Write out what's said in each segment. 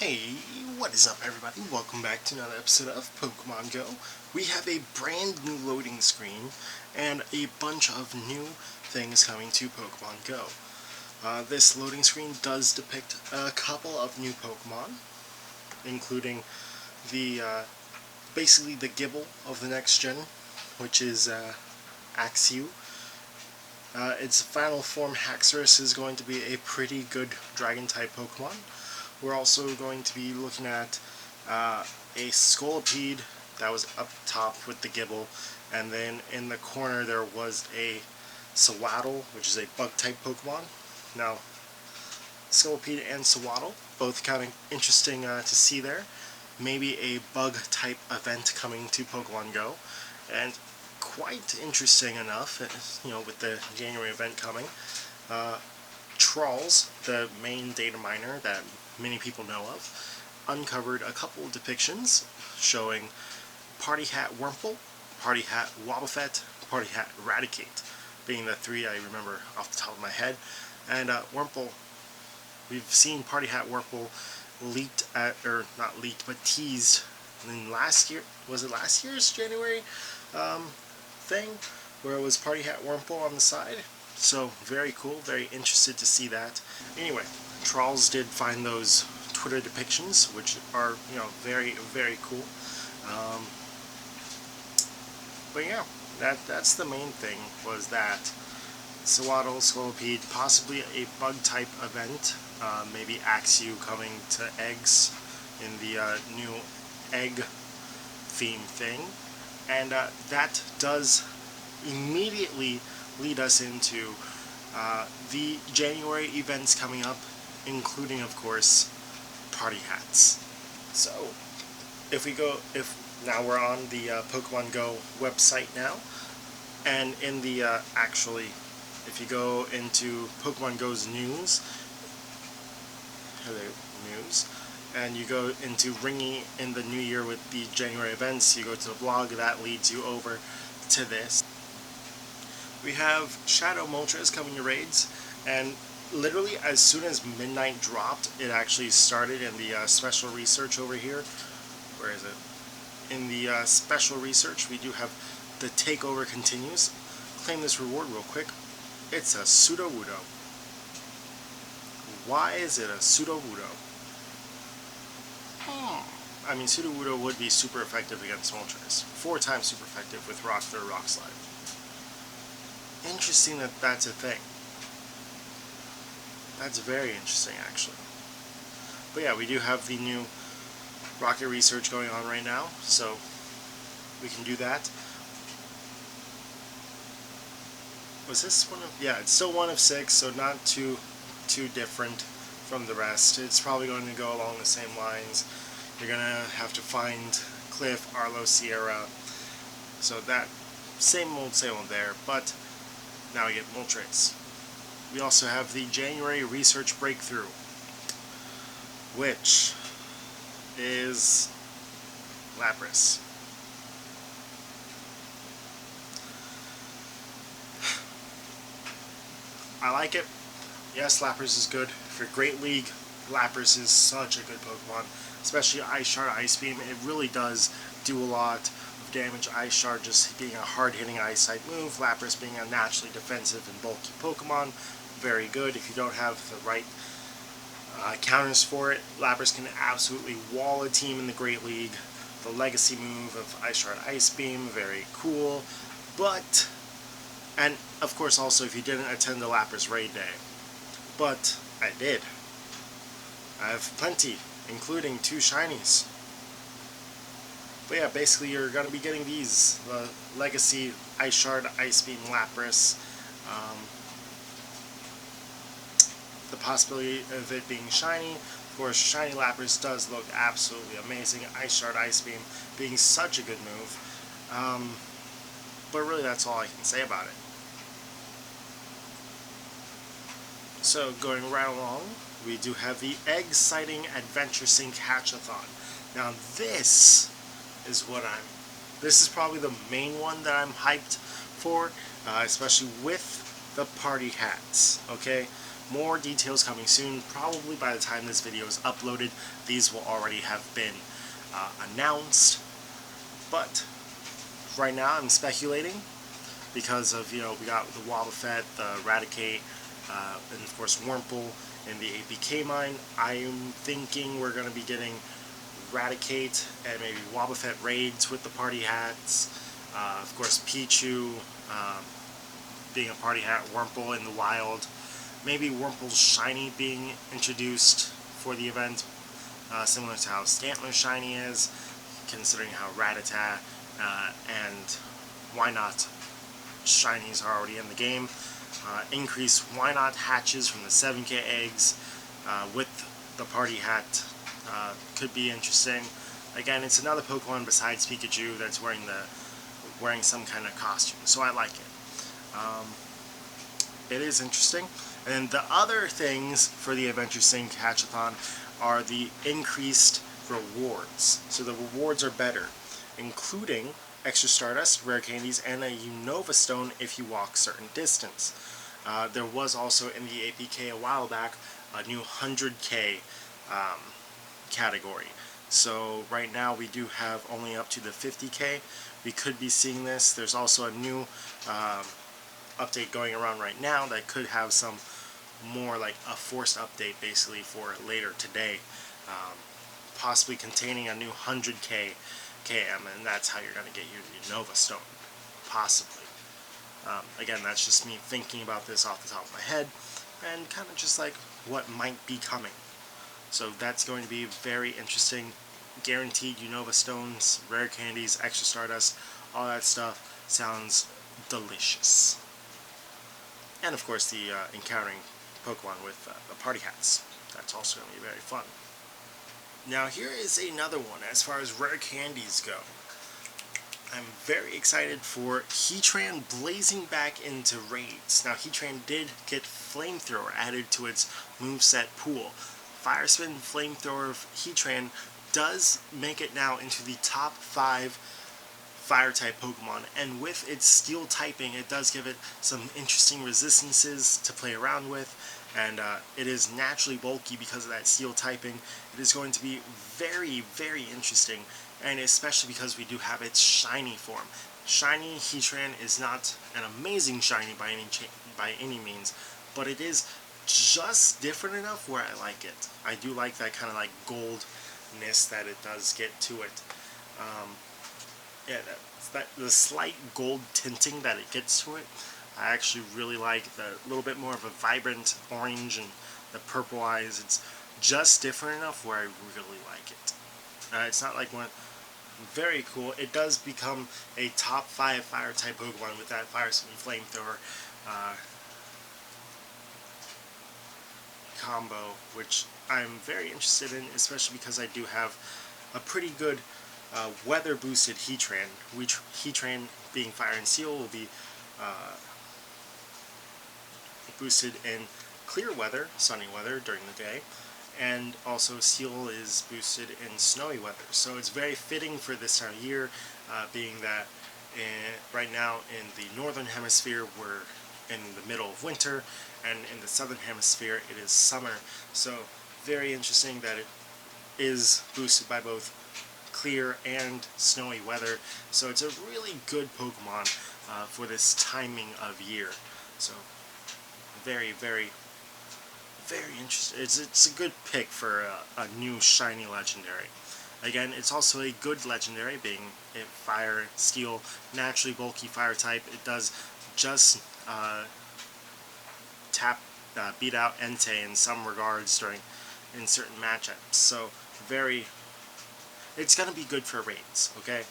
Hey, what is up everybody? Welcome back to another episode of Pokemon Go. We have a brand new loading screen and a bunch of new things coming to Pokemon Go. This loading screen does depict a couple of new Pokemon, including the basically the Gibble of the next gen, which is Axew. Its final form Haxorus is going to be a pretty good Dragon-type Pokemon. We're also going to be looking at a Scolipede that was up top with the Gibble, and then in the corner there was a Sewaddle, which is a bug-type Pokemon. Now, Scolipede and Sewaddle, both kind of interesting to see there. Maybe a bug-type event coming to Pokemon Go, and quite interesting enough, with the January event coming. Trolls, the main data miner that many people know of, uncovered a couple of depictions showing Party Hat Wurmple, Party Hat Wobbuffet, Party Hat Eradicate, being the three I remember off the top of my head. And Wurmple, we've seen Party Hat Wurmple leaked or not leaked, but teased in last year, was it last year's January thing, where it was Party Hat Wurmple on the side. So very cool, very interested to see that. Anyway, Trolls did find those Twitter depictions, which are, very, very cool. But yeah, that's the main thing, was that Sewaddle, Scolipede, possibly a bug-type event, maybe Axew coming to eggs in the new egg theme thing, and that does immediately lead us into the January events coming up, including, of course, party hats. So, now we're on the Pokemon Go website now, and in the if you go into Pokemon Go's news, and you go into ringing in the new year with the January events, you go to the blog, that leads you over to this. We have Shadow Moltres coming to raids, and literally as soon as midnight dropped, it actually started in the special research over here. Where is it? In the special research, we do have the takeover continues. Claim this reward real quick. It's a Sudowoodo. Why is it a Sudowoodo? I mean, Sudowoodo would be super effective against Moltres. 4 times super effective with Rock Throw, Rock Slide. Interesting that that's a thing. That's very interesting, actually. But yeah, we do have the new rocket research going on right now, so we can do that. Was this one of... yeah, it's still 1 of 6, so not too different from the rest. It's probably going to go along the same lines. You're going to have to find Cliff, Arlo, Sierra. So that same old there, but now we get Moltres. We also have the January Research Breakthrough, which is Lapras. I like it. Yes, Lapras is good. For Great League, Lapras is such a good Pokemon, especially Ice Shard, Ice Beam. It really does do a lot of damage. Ice Shard just being a hard-hitting Ice-type move, Lapras being a naturally defensive and bulky Pokemon, very good. If you don't have the right counters for it, Lapras can absolutely wall a team in the Great League. The legacy move of Ice Shard, Ice Beam, very cool. But, and of course also if you didn't attend the Lapras Raid Day, but I did. I have plenty, including 2 shinies. But yeah, basically you're going to be getting these, the Legacy Ice Shard, Ice Beam, Lapras. The possibility of it being shiny. Of course, shiny Lapras does look absolutely amazing. Ice Shard, Ice Beam being such a good move. But really that's all I can say about it. So going right along, we do have the Egg Sighting Adventure Sync Hatchathon. Now this is this is probably the main one that I'm hyped for, especially with the party hats, okay? more details coming soon. Probably by the time this video is uploaded, these will already have been announced. But right now I'm speculating because of, we got the Wobbuffet, the Raticate, and of course Wurmple in the APK mine. I'm thinking we're going to be getting Raticate and maybe Wobbuffet raids with the party hats. Of course Pichu being a party hat, Wurmple in the wild. Maybe Wurmple's shiny being introduced for the event, similar to how Stantler's shiny is, considering how Rattata and why not shinies are already in the game. Increase why not hatches from the 7k eggs with the party hat could be interesting. Again, it's another Pokemon besides Pikachu that's wearing some kind of costume, so I like it. It is interesting. And the other things for the Adventure Sync Hatchathon are the increased rewards. So the rewards are better, including extra Stardust, rare candies, and a Unova Stone if you walk certain distance. There was also in the APK a while back a new 100k category. So right now we do have only up to the 50k. We could be seeing this. There's also a new update going around right now that could have some more like a forced update basically for later today, possibly containing a new 100k KM, and that's how you're going to get your Unova Stone, possibly. Again, that's just me thinking about this off the top of my head and kind of just like what might be coming. So that's going to be very interesting. Guaranteed Unova Stones, rare candies, extra Stardust, all that stuff sounds delicious. And of course the encountering Pokemon with the party hats. That's also going to be very fun. Now here is another one as far as rare candies go. I'm very excited for Heatran blazing back into raids. Now Heatran did get Flamethrower added to its moveset pool. Fire Spin Flamethrower Heatran does make it now into the top 5 Fire-type Pokemon, and with its Steel typing, it does give it some interesting resistances to play around with, and it is naturally bulky because of that Steel typing. It is going to be very, very interesting, and especially because we do have its shiny form. Shiny Heatran is not an amazing shiny by any means, but it is just different enough where I like it. I do like that kind of like goldness that it does get to it. Yeah, the slight gold tinting that it gets to it, I actually really like. The little bit more of a vibrant orange and the purple eyes. It's just different enough where I really like it. It's not like one very cool. It does become a top 5 fire type Pokemon with that Fire Spin Flamethrower combo, which I'm very interested in, especially because I do have a pretty good weather boosted Heatran, which Heatran being Fire and Steel will be boosted in clear weather, sunny weather during the day, and also Steel is boosted in snowy weather. So it's very fitting for this time of year, being that right now in the northern hemisphere we're in the middle of winter, and in the southern hemisphere it is summer. So very interesting that it is boosted by both clear and snowy weather, so it's a really good Pokemon for this timing of year. So very, very, very interesting. It's a good pick for a new shiny legendary. Again, it's also a good legendary, being a Fire Steel, naturally bulky Fire type. It does just beat out Entei in some regards in certain matchups. So it's going to be good for raids, okay?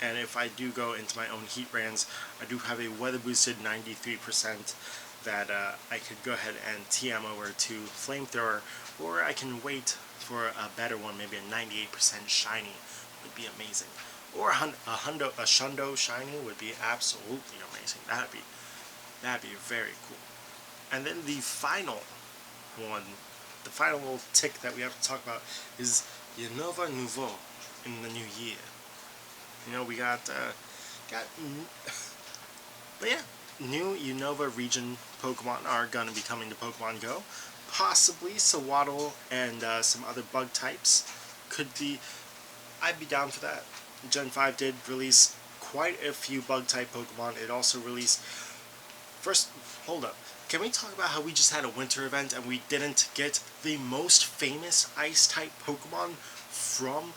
And if I do go into my own Heatran's, I do have a weather boosted 93% that I could go ahead and TM over to Flamethrower, or I can wait for a better one, maybe a 98% shiny would be amazing. Or a Shundo shiny would be absolutely amazing. That'd be very cool. And then the final one, the final little tick that we have to talk about is Unova Nouveau in the new year. We got but yeah, new Unova region Pokemon are going to be coming to Pokemon Go. Possibly Sawaddle and some other bug types could be. I'd be down for that. Gen 5 did release quite a few bug type Pokemon. It also released. First, hold up. Can we talk about how we just had a winter event and we didn't get the most famous ice type Pokemon from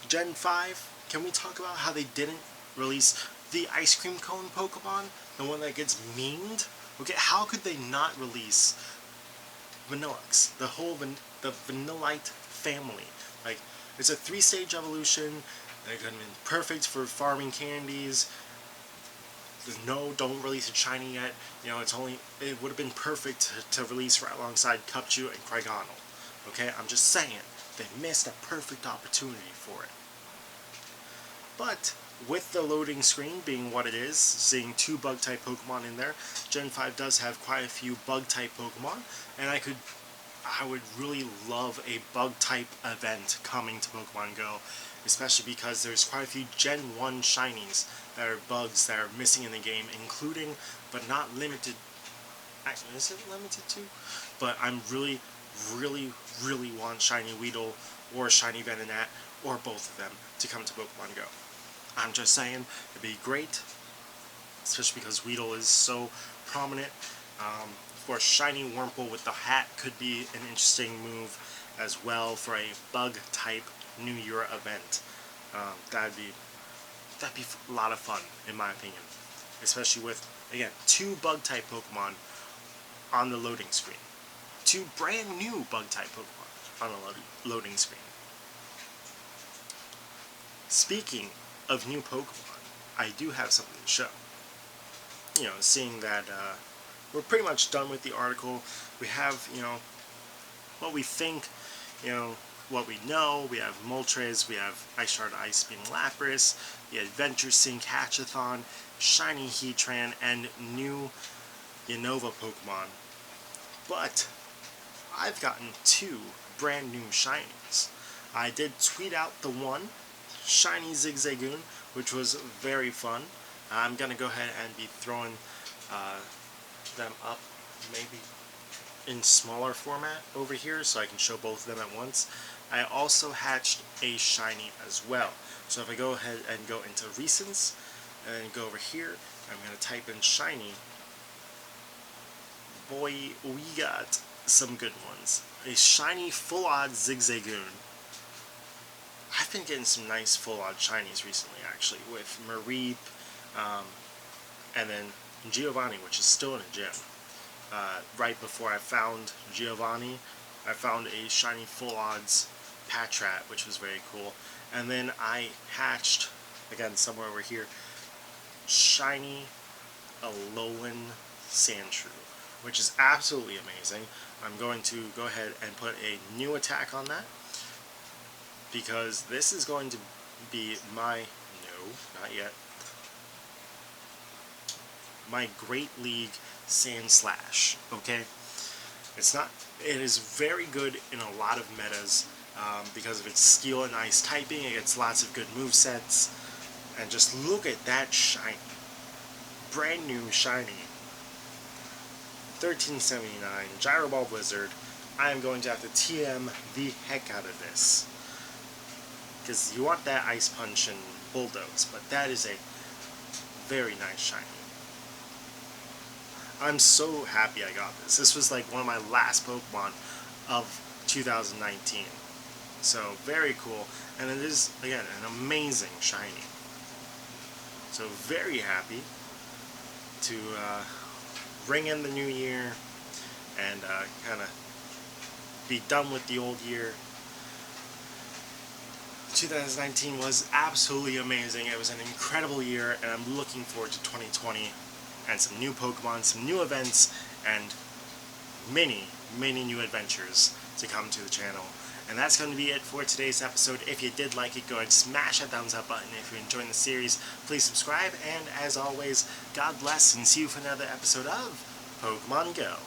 Gen 5? Can we talk about how they didn't release the ice cream cone Pokemon? The one that gets memed? Okay, how could they not release Vanillix? The whole the Vanillite family. Like, it's a 3-stage evolution. They're going to be perfect for farming candies. No, don't release a shiny yet. You know, it would have been perfect to release right alongside Cupchew and Craigonal. Okay, I'm just saying, they missed a perfect opportunity for it. But with the loading screen being what it is, seeing 2 bug-type Pokemon in there, Gen 5 does have quite a few bug-type Pokemon, and I would really love a bug-type event coming to Pokemon Go, especially because there's quite a few Gen 1 shinies that are bugs that are missing in the game, including, but not limited, actually, is it limited to? But I'm really want Shiny Weedle or Shiny Venonat, or both of them, to come to Pokemon Go. I'm just saying, it'd be great, especially because Weedle is so prominent. Of course, Shiny Wurmple with the hat could be an interesting move as well for a bug-type New Year event. That'd be a lot of fun, in my opinion. Especially with, again, 2 bug-type Pokemon on the loading screen. 2 brand new bug-type Pokemon on the loading screen. Speaking of new Pokemon, I do have something to show. You know, seeing that we're pretty much done with the article. We have, you know, what we think, you know, what we know. We have Moltres, we have Ice Shard, Ice Beam Lapras, the Adventure Sync Hatchathon, Shiny Heatran, and new Unova Pokemon. But I've gotten 2 brand new shinies. I did tweet out the one, Shiny Zigzagoon, which was very fun. I'm going to go ahead and be throwing them up maybe in smaller format over here so I can show both of them at once. I also hatched a shiny as well. So if I go ahead and go into recents and then go over here, I'm going to type in shiny. Boy, we got some good ones. A shiny full odd Zigzagoon. I've been getting some nice full odd shinies recently, actually, with Mareep, and then Giovanni, which is still in a gym. Right before I found Giovanni, I found a shiny full odds Patrat, which was very cool. And then I hatched, again, somewhere over here, shiny Alolan Sandshrew, which is absolutely amazing. I'm going to go ahead and put a new attack on that, because this is going to be my, no, not yet, my Great League Sandslash, okay? It is very good in a lot of metas, because of its Steel and Ice typing. It gets lots of good movesets, and just look at that shiny. Brand new shiny. 1379, Gyro Ball Blizzard. I am going to have to TM the heck out of this, because you want that Ice Punch and Bulldoze, but that is a very nice shiny. I'm so happy I got this. This was like one of my last Pokemon of 2019. So, very cool. And it is, again, an amazing shiny. So, very happy to ring in the new year and kind of be done with the old year. 2019 was absolutely amazing. It was an incredible year, and I'm looking forward to 2020 and some new Pokemon, some new events, and many new adventures to come to the channel. And that's going to be it for today's episode. If you did like it, go ahead and smash that thumbs up button. If you're enjoying the series, please subscribe. And as always, God bless, and see you for another episode of Pokemon Go.